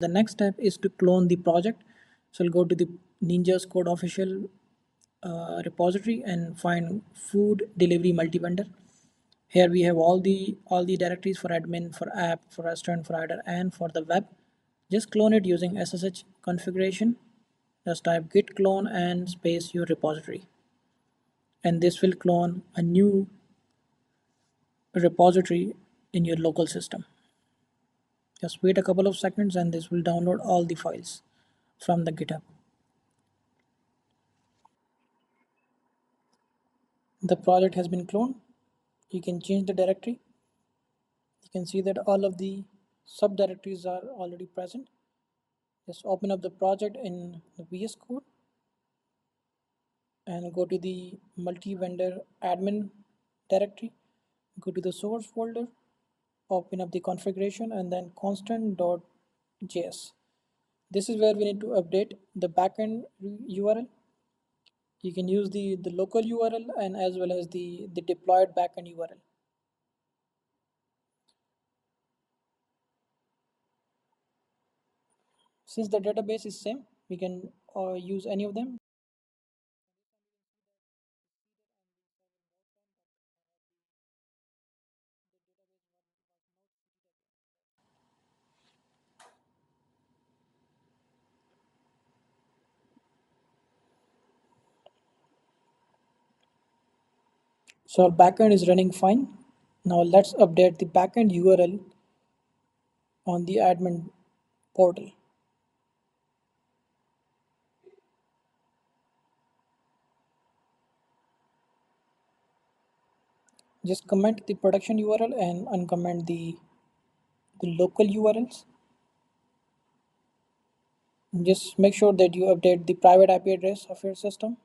The next step is to clone the project. So we'll go to the Ninja's Code official repository and find food delivery multi-vendor. Here we have all the directories for admin, for app, for restaurant, for rider, and for the web. Just clone it using SSH configuration. Just type git clone and space your repository, and this will clone a new repository in your local system. Just wait a couple of seconds and this will download all the files from the GitHub. The project has been cloned. You can change the directory. You can see that all of the subdirectories are already present. Just open up the project in the VS Code and go to the multi-vendor admin directory. Go to the source folder, open up the configuration and then constant.js. This is where we need to update the backend URL. You can use the local URL and as well as the deployed backend URL. Since the database is same, we can use any of them. So our backend is running fine. Now let's update the backend URL on the admin portal. Just comment the production URL and uncomment the local URLs. Just make sure that you update the private IP address of your system.